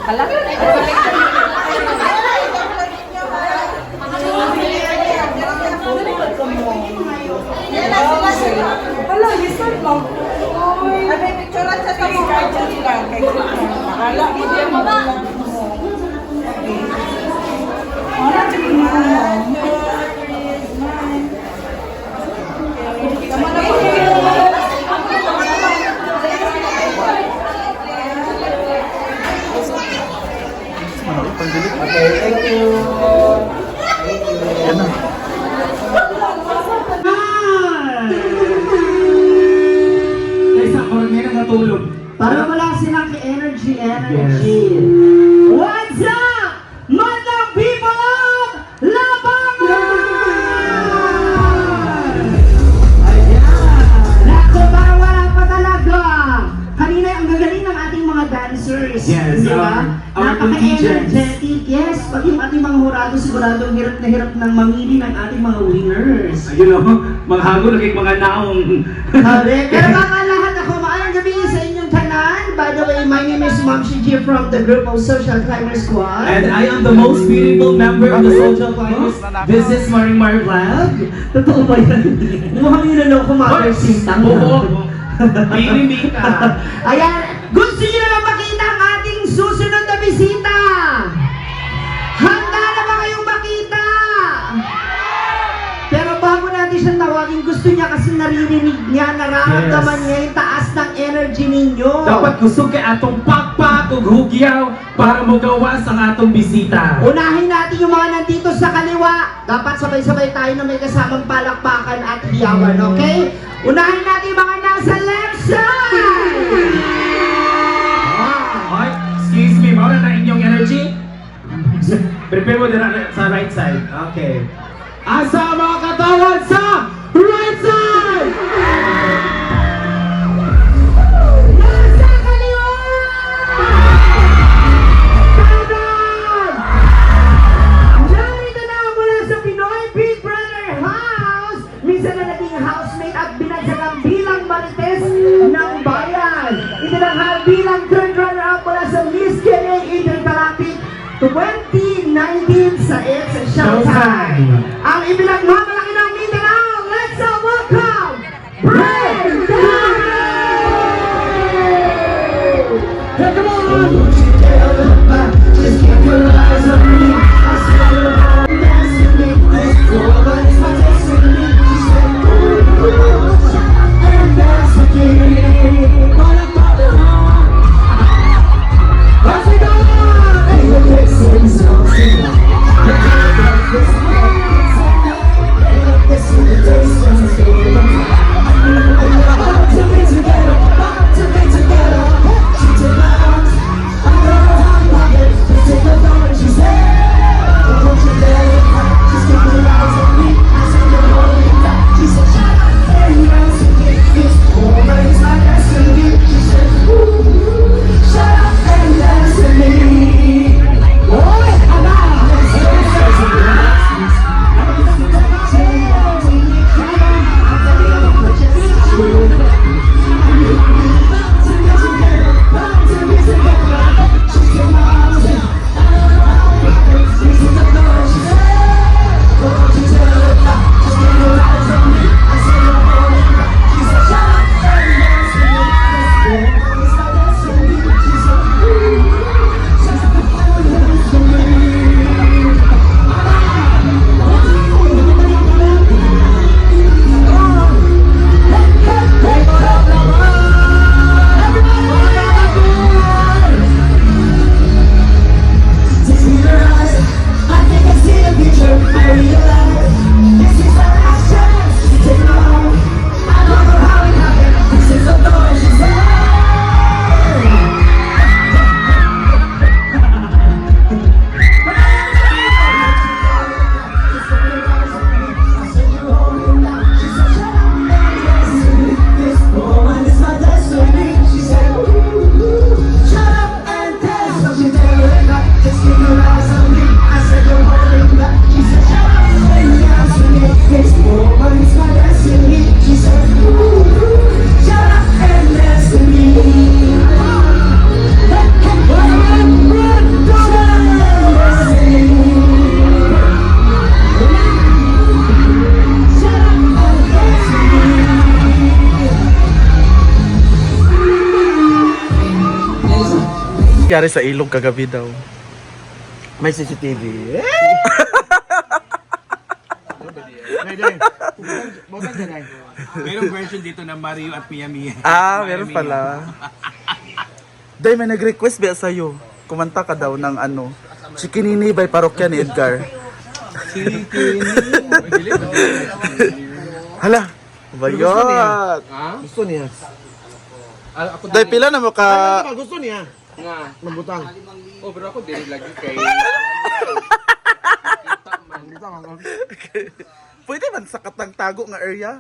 Hala, listen mo. May picturean sa tayo. Hala, hindi mo ba? Wala, sige mo. Okay, thank you. Yan na. Kaysa korne na natulog. Para wala silang energy. What's up, mga people of Labangan? Ayan! Naku, para wala pa talaga. Kanina, ang gagaling ng ating mga dancers. Yes, di ba? our Napaka-energetic. Yes, pag yung ating mga hurado, siguradong hirap na hirap ng mamili ng ating mga winners. Ayun o, mga hago naging mga naong. Correct. Pero mga lahat ako, maayong gabi sa inyong tanan. By the way, my name is Ma'am Shiji from the group of Social Climber Squad. And I am the most beautiful member of the Social Climbers. This is Marimar Vlog. Totoo ba yan? Mukhang yun na ako, Mother Sintang. Oo. Pili ka. Ayan, gusto niyo na makita ang ating susunod na bisita? Handa na ba kayong makita? Pero bago natin siya tawagin, gusto niya kasi naririnig niya, nararamdaman niya yung taas ng energy ninyo. Dapat gusto kay atong pakpak ug hugyaw para magawas ang atong bisita. Unahin natin yung mga nandito sa kaliwa. Dapat sabay-sabay tayo na may kasamang palakpakan at hiyawan, okay? Unahin natin yung mga nasa left side! Ay, excuse me, mawala na inyong energy? Prepare mo din sa right side. Okay. Asa ang mga katawan sa right side! Nasa kaliwa! Kanan! Narito na mula sa Pinoy Big Brother House! Minsan na naging housemate at binagsagang bilang marites ng bayan. Itinanghal bilang third runner-up mula sa Miss Kenya Intergalactic 2019 sa It's Showtime. Ang ibinagmamalaki ng Mindanao, let's all welcome Brent Daniel! Hey, come on! Just keep your eyes on me. I swear you're all dancing me. But it's my destiny. And that's the key. Wanna follow on. Let's go! Hey, you're mixing something. She said Nangyari sa ilog kagabi daw. May CCTV. Merong version dito na Mario at Mia Mia. Meron pala. Day, may nag-request ba sa'yo? Kumanta ka daw ng ano, Chikinini by Parokya ni Edgar. Hala, bayot. Gusto niya. Day, pila na mo ka... Gusto niya. Nga. Mabutang. Oh, pero ako dili lagi kay. Pwede man sa katang tago nga area?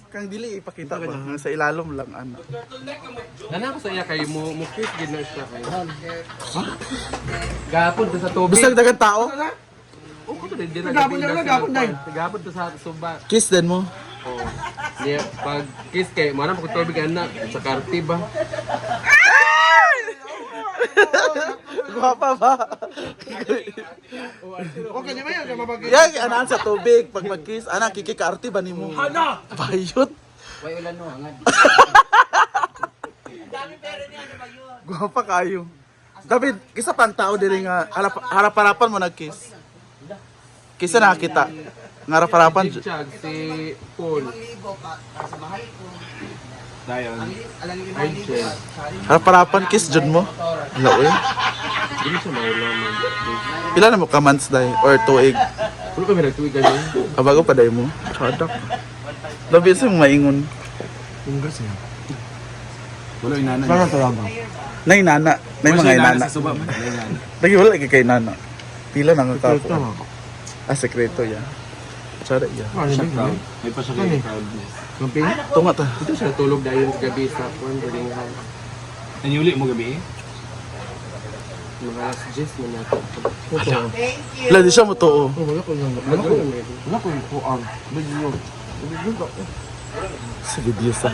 Kang dili ipakita ba? Nga sa ilalom lang ano. Nana ko sa iya kay mo kiss gid na siya kay. Ha? Gapon to sa tubig. Bisag dagang tao? Oh, ko din na. Gapon to sa suba. Kiss din mo. Oh. Niya pag kiss kay mo na pag tubig anak sa karti ba. Guwapa ba? Okay naman yan. Mabagay. Yan, anaan sa tubig. Pag mag-kiss, anak, kikikaarte ba ni mo? Hana! Bayot! Way ulan no angad. Guwapa kayo. David, isa pang tao din nga harap-harapan mo nag-kiss. Kisa nakakita. Nga harap-harapan. Chag si Paul. Dayon. Ay, siya. Harap-harapan, kiss dyan mo. Hala, uy. Dili siya maulaman. Pila na mo ka months day? Or tuig? Pulo kami nagtuig ganyan. Bago pa day mo? Chadak. Labi sa mong maingon. Unggas yan. Wala inana. Parang talaga. Nay nana. Nay mga inana. Sa suba man. Inana. Lagi wala kay nana. Pila na nga kapo. Sekreto ya. Chara ya. May pa siya kay proudness. Kamping? Tunga ta. Ito siya tulog dahil sa gabi sa boarding house. Naniuli mo gabi? Mga alas 10 mo natin. Wala di siya mo to. Wala ko yung puan. Sa video sa.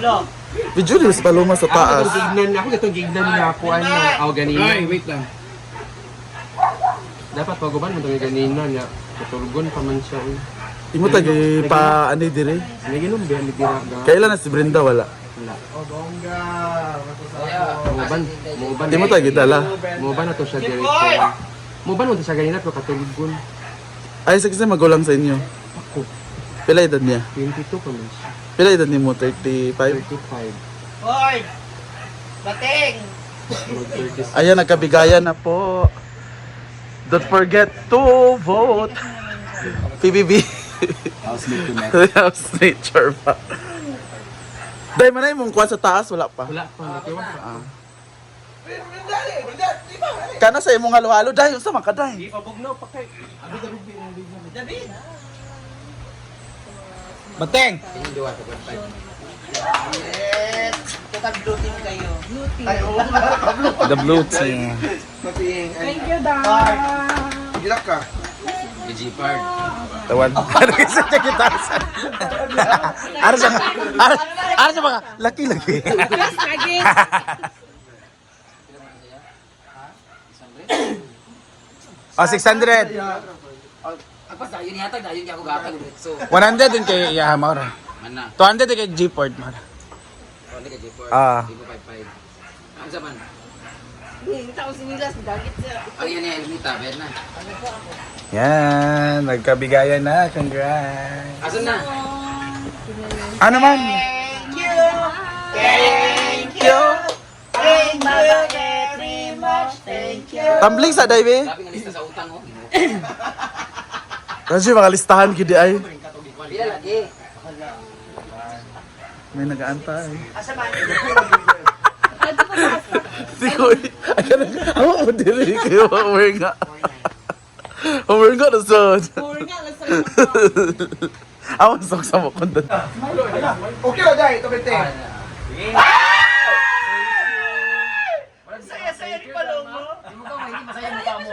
Video ni sa paloma sa taas. Ako itong gignan niya ako aw ganina. Ay, wait lang. Dapat paguban mo itong ganina niya. Katulgon pa man siya. Imo tagay pa ani dire. May ginumbi ang litira ga. Kailan na si Brenda wala. Muban. Imo tagay dala. Muban na to siya direct. Muban mo to siya ganina pero katulgon. Ay sa kasi magulang sa inyo. Ako. Pila edad niya? 22 pa man siya. Pila edad ni mo? 35? 35. Hoy! Bating! Mag-36. Ayan, nagkabigayan na po. Don't forget to vote. PBB. Housemate to met. House nature pa. Dahil manay mong kuwan sa taas, wala pa. Wala pa. Natiwa pa. Kana sa imong halo-halo, dahil sa mga kaday. Pabugnaw pa kay. Bateng! Tataglutin kayo. The blue team. Thank you, Dad. Gilak ka. Tawan. Ano kasi siya kita? Ano siya? Ano siya mga? Laki-laki. Yes, lagi. Oh, 600. Apa sa yun yata dayon kay ako gatag so 100 din kay Yaha Maura. mana 200 din kay G-Port Maura. ano ka J4 Ah. 55 ang zaman Hindi, tao sinilas. Dagit siya. ang yan yan nita bayad na Yan, nagkabigayan na. Congrats. asan na Ano man? Thank you! Thank you! Thank you very much. Thank you! Tumbling sa Daibe. sabi nga lista sa utang oh Kasi mga listahan kidi ay. pila lagi May nag-aantay. Asa man? Si Koy. Ay ka na. Ako mo dili kayo. Homer nga. Homer nga na son. Ako sok sa mo kung doon. Okay na dahil. Ito bete. Saya-saya ni Palong mo. di mo ka hindi masaya mo ka mo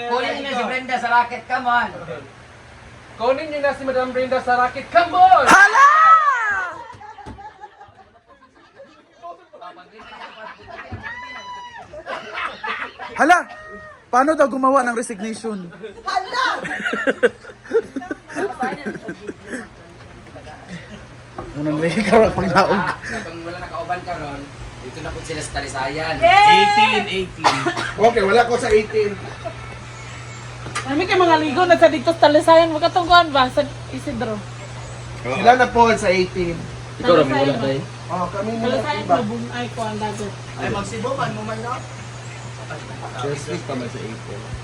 kunin niyo si Brenda sa racket come on Kunin niyo na si Madam Brenda sa racket. Come on! Hala! Hala! Paano daw gumawa ng resignation? Hala! Unang may ikaw ang paglaog. kung wala nakauban ka na po sila sa talisayan. 18. Okay, wala ko sa 18. Kami kay mga ligo na sa dito sa Talisayan. Magkatungkuhan ba sa Isidro? Sila na po sa 18. Ikaw rin wala tayo. Oh, kami na Talisayan iba. lubong ay kuan dagat. Ay, magsibo man mo man, no? Just week pa man sa 18.